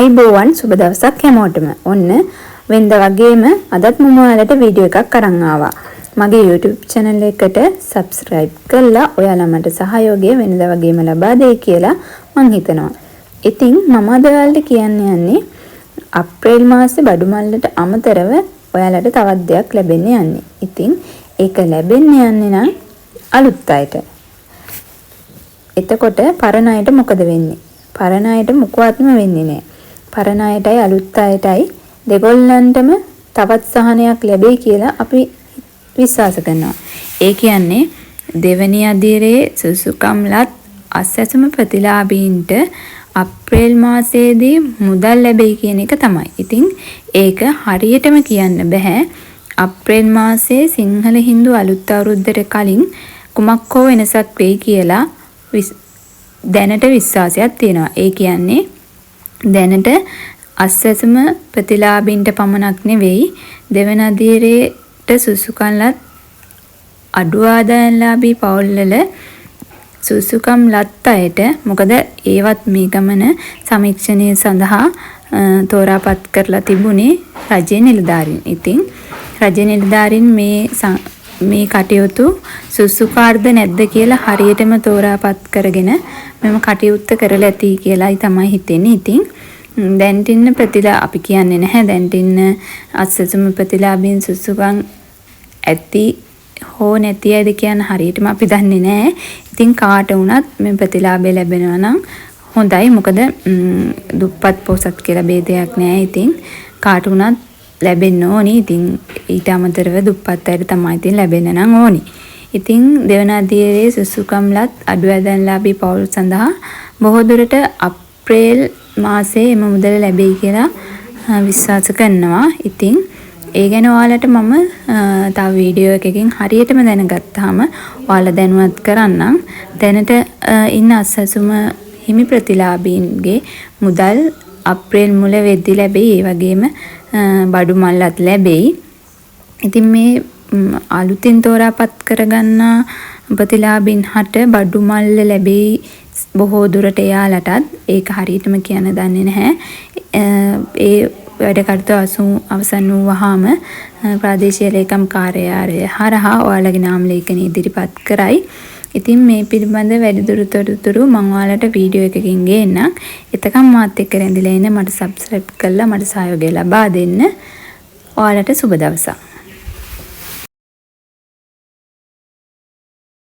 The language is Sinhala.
ආයිබෝවන් සුබ දවසක් හැමෝටම. ඔන්න වෙනද වගේම අදත් මම ඔයාලට වීඩියෝ එකක් අරන් ආවා. මගේ YouTube channel එකට subscribe කරලා ඔයාලා මට සහයෝගය වෙනද වගේම ලබා දෙයි කියලා මං හිතනවා. ඉතින් මම අද ඔයාලට කියන්න යන්නේ අප්‍රේල් මාසේ බඩු මල්ලට අමතරව ඔයාලට තවත් දෙයක් ලැබෙන්න යන්නේ. ඉතින් ඒක ලැබෙන්න යන්නේ නම් අලුත් අයට. එතකොට පරණ අයට මොකද වෙන්නේ? පරණ අයට මොකවත්ම වෙන්නේ නැහැ. පරණ අයටයි අලුත් අයටයි දෙගොල්ලන්ටම තවත් සහනයක් ලැබෙයි කියලා අපි විශ්වාස කරනවා. ඒ කියන්නේ දෙවැනි අදියරේ සුසුකම්ලත් අස්වැසුම ප්‍රතිලාභීන්ට අප්‍රේල් මාසයේදී මුදල් ලැබෙයි කියන එක තමයි. ඉතින් ඒක හරියටම කියන්න බෑ. අප්‍රේල් මාසයේ සිංහල හින්දු අලුත් අවුරුද්දට කලින් කුමක් හෝ වෙනසක් වෙයි කියලා දැනට විශ්වාසයක් තියෙනවා. ඒ කියන්නේ දැනට අස්වැසුම ප්‍රතිලාභීන්ට පමණක් නෙවෙයි දෙවන අදියරේට සුසුකම්ලත් අඩු ආදායම්ලාභී පවුල්වල සුසුකම් ලත් අයට මොකද ඒවත් මේ ගමන සමීක්ෂණය සඳහා තෝරාපත් කරලා තිබුණේ රජයේ නිලධාරීන්. ඉතින් රජයේ නිලධාරීන් මේ කටයුතු සුසුකාර්ද නැද්ද කියලා හරියටම තෝරාපත් කරගෙන මෙම කටයුත්ත කරලා ඇති කියලායි තමයි හිතෙන්නේ. ඉතින් දැන්ට ඉන්න අපි කියන්නේ නැහැ දැන්ට ඉන්න අස්වැසුම ප්‍රතිලාභීන් සුසුකම් ඇති හෝ නැති අයද කියන හරියටම අපි දන්නේ නැහැ. ඉතින් කාට වුණත් මේ ප්‍රතිලාභය ලැබෙනවා නම් හොඳයි. මොකද දුප්පත් පොසත් කියලා ભેදයක් නැහැ. ඉතින් කාට වුණත් ලැබෙන්න ඕනි. ඉතින් ඊට අමතරව දුප්පත් අයට තමයි ඉතින් ලැබෙන්න නම් ඕනි. ඉතින් දෙවන අදියරේ සුසුකම්ලත් අඩු ආදායම්ලාභී පවුල් සඳහා බොහෝ දුරට අප්‍රේල් මාසයේ එම මුදල ලැබෙයි කියලා විශ්වාස කරනවා. ඉතින් ඒ ගැන ඔයාලට මම තව වීඩියෝ එකකින් හරියටම දැනගත්තාම ඔයාලා දැනුවත් කරන්නම්. දැනට ඉන්න අස්වැසුම හිමි ප්‍රතිලාභීන්ගේ මුදල් අප්‍රේල් මුල වෙද්දී ලැබෙයි. ඒ වගේම බඩු මල්ලත් ලැබෙයි. ඉතින් මේ අලුතින් තෝරාපත් කරගන්නා ප්‍රතිලාභීන් හට බඩු මල්ල ලැබෙයි බොහෝ දුරට එයාලටත්. ඒක හරියටම කියන්න දන්නේ නැහැ. ඒ වැඩ කටයුතු අවසන් වුවහම ප්‍රාදේශීය ලේකම් කාර්යාලය හරහා ඔයාලගේ නාම ලේඛන ඉදිරිපත් කරයි. ඉතින් මේ පිළිබඳ වැඩිදුර තොරතුරු මම ඔයාලට වීඩියෝ එකකින් ගේන්නම්. එතකම් මාත් එක්ක රැඳිලා ඉන්න මට subscribe කරලා මට සහයෝගය ලබා දෙන්න. ඔයාලට සුබ දවසක්.